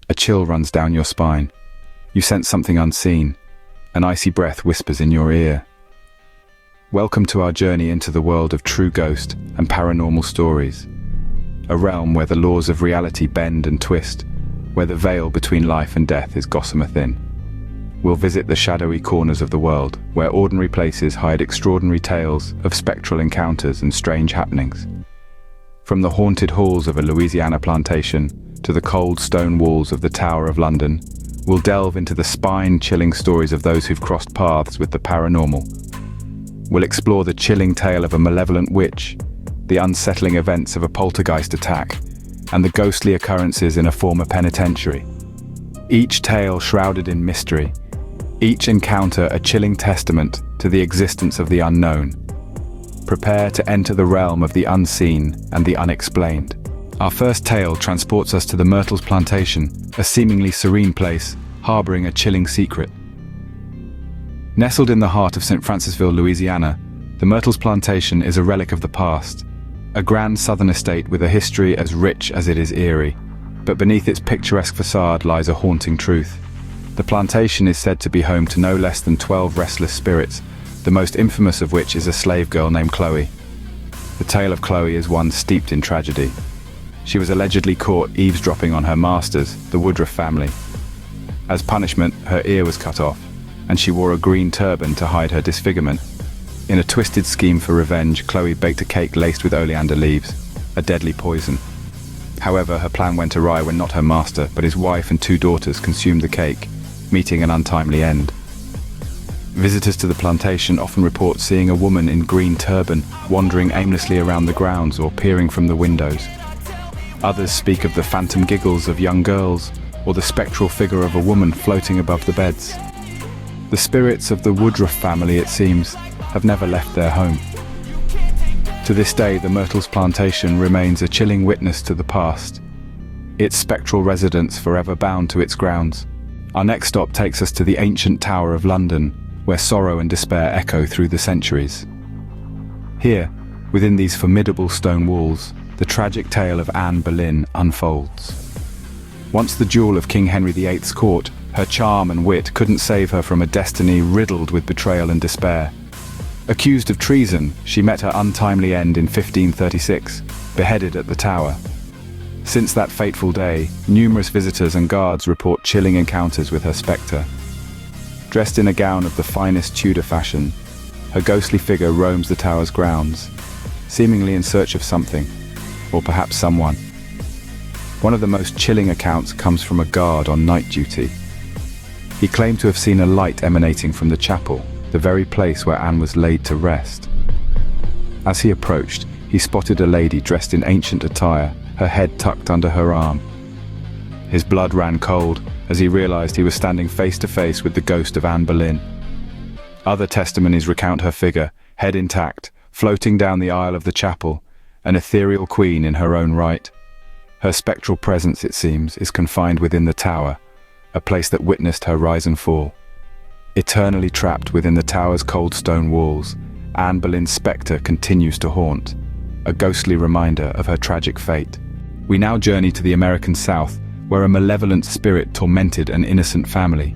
a chill runs down your spine. You sense something unseen. An icy breath whispers in your ear. Welcome to our journey into the world of true ghost and paranormal stories. A realm where the laws of reality bend and twist, where the veil between life and death is gossamer thin. We'll visit the shadowy corners of the world, where ordinary places hide extraordinary tales of spectral encounters and strange happenings. From the haunted halls of a Louisiana plantation to the cold stone walls of the Tower of London, we'll delve into the spine-chilling stories of those who've crossed paths with the paranormal. We'll explore the chilling tale of a malevolent witch, the unsettling events of a poltergeist attack, and the ghostly occurrences in a former penitentiary. Each tale shrouded in mystery, each encounter a chilling testament to the existence of the unknown. Prepare to enter the realm of the unseen and the unexplained. Our first tale transports us to the Myrtles Plantation, a seemingly serene place, harboring a chilling secret. Nestled in the heart of St. Francisville, Louisiana, the Myrtles Plantation is a relic of the past, a grand southern estate with a history as rich as it is eerie. But beneath its picturesque facade lies a haunting truth. The plantation is said to be home to no less than 12 restless spirits, the most infamous of which is a slave girl named Chloe. The tale of Chloe is one steeped in tragedy. She was allegedly caught eavesdropping on her masters, the Woodruff family. As punishment, her ear was cut off, and she wore a green turban to hide her disfigurement. In a twisted scheme for revenge, Chloe baked a cake laced with oleander leaves, a deadly poison. However, her plan went awry when not her master, but his wife and 2 daughters consumed the cake, meeting an untimely end. Visitors to the plantation often report seeing a woman in green turban wandering aimlessly around the grounds or peering from the windows. Others speak of the phantom giggles of young girls or the spectral figure of a woman floating above the beds. The spirits of the Woodruff family, it seems, have never left their home. To this day, the Myrtles Plantation remains a chilling witness to the past, its spectral residents forever bound to its grounds. Our next stop takes us to the ancient Tower of London, where sorrow and despair echo through the centuries. Here, within these formidable stone walls, the tragic tale of Anne Boleyn unfolds. Once the jewel of King Henry VIII's court, her charm and wit couldn't save her from a destiny riddled with betrayal and despair. Accused of treason, she met her untimely end in 1536, beheaded at the Tower. Since that fateful day, numerous visitors and guards report chilling encounters with her spectre. Dressed in a gown of the finest Tudor fashion, her ghostly figure roams the tower's grounds, seemingly in search of something, or perhaps someone. One of the most chilling accounts comes from a guard on night duty. He claimed to have seen a light emanating from the chapel, the very place where Anne was laid to rest. As he approached, he spotted a lady dressed in ancient attire, her head tucked under her arm. His blood ran cold as he realized he was standing face to face with the ghost of Anne Boleyn. Other testimonies recount her figure, head intact, floating down the aisle of the chapel, an ethereal queen in her own right. Her spectral presence, it seems, is confined within the tower, a place that witnessed her rise and fall. Eternally trapped within the tower's cold stone walls, Anne Boleyn's spectre continues to haunt, a ghostly reminder of her tragic fate. We now journey to the American South, where a malevolent spirit tormented an innocent family.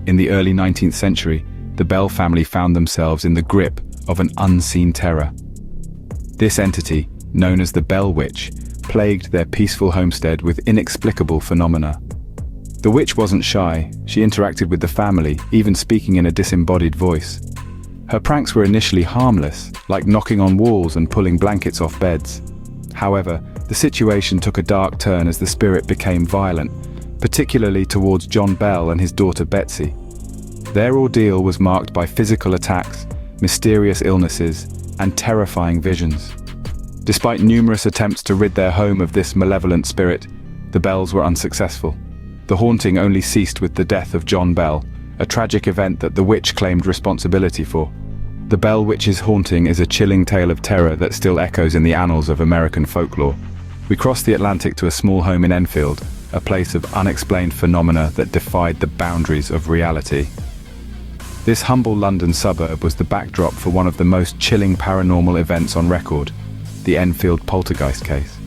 In the early 19th century, the Bell family found themselves in the grip of an unseen terror. This entity, known as the Bell Witch, plagued their peaceful homestead with inexplicable phenomena. The witch wasn't shy. She interacted with the family, even speaking in a disembodied voice. Her pranks were initially harmless, like knocking on walls and pulling blankets off beds. However, the situation took a dark turn as the spirit became violent, particularly towards John Bell and his daughter Betsy. Their ordeal was marked by physical attacks, mysterious illnesses, and terrifying visions. Despite numerous attempts to rid their home of this malevolent spirit, the Bells were unsuccessful. The haunting only ceased with the death of John Bell, a tragic event that the witch claimed responsibility for. The Bell Witch's haunting is a chilling tale of terror that still echoes in the annals of American folklore. We crossed the Atlantic to a small home in Enfield, a place of unexplained phenomena that defied the boundaries of reality. This humble London suburb was the backdrop for one of the most chilling paranormal events on record, the Enfield Poltergeist case.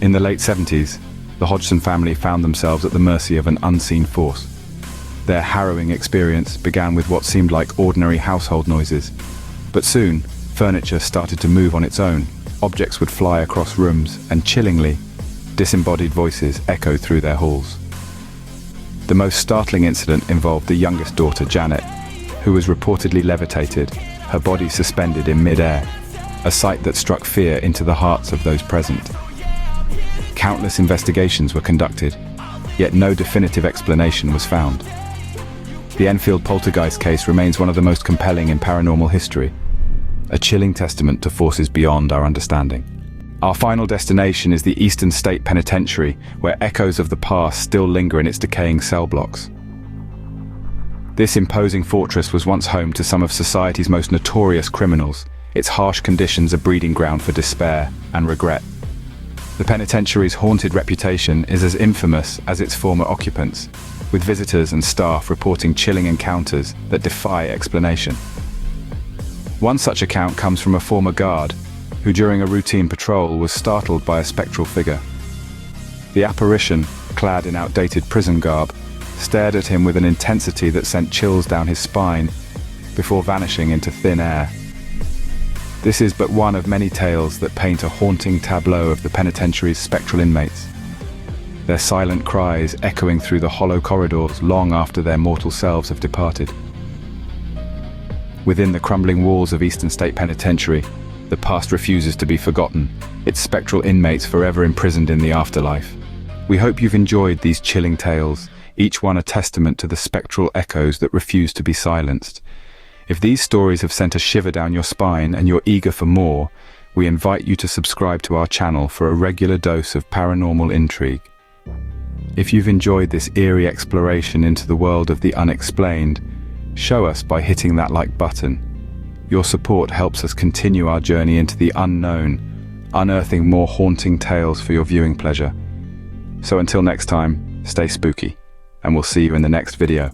In the late 70s, the Hodgson family found themselves at the mercy of an unseen force. Their harrowing experience began with what seemed like ordinary household noises, but soon, furniture started to move on its own, objects would fly across rooms, and chillingly, disembodied voices echoed through their halls. The most startling incident involved the youngest daughter, Janet, who was reportedly levitated, her body suspended in mid-air, a sight that struck fear into the hearts of those present. Countless investigations were conducted, yet no definitive explanation was found. The Enfield Poltergeist case remains one of the most compelling in paranormal history, a chilling testament to forces beyond our understanding. Our final destination is the Eastern State Penitentiary, where echoes of the past still linger in its decaying cell blocks. This imposing fortress was once home to some of society's most notorious criminals, its harsh conditions a breeding ground for despair and regret. The penitentiary's haunted reputation is as infamous as its former occupants, with visitors and staff reporting chilling encounters that defy explanation. One such account comes from a former guard, who during a routine patrol was startled by a spectral figure. The apparition, clad in outdated prison garb, stared at him with an intensity that sent chills down his spine before vanishing into thin air. This is but one of many tales that paint a haunting tableau of the penitentiary's spectral inmates, their silent cries echoing through the hollow corridors long after their mortal selves have departed. Within the crumbling walls of Eastern State Penitentiary, the past refuses to be forgotten, its spectral inmates forever imprisoned in the afterlife. We hope you've enjoyed these chilling tales, each one a testament to the spectral echoes that refuse to be silenced. If these stories have sent a shiver down your spine and you're eager for more, we invite you to subscribe to our channel for a regular dose of paranormal intrigue. If you've enjoyed this eerie exploration into the world of the unexplained, show us by hitting that like button. Your support helps us continue our journey into the unknown, unearthing more haunting tales for your viewing pleasure. So until next time, stay spooky, and we'll see you in the next video.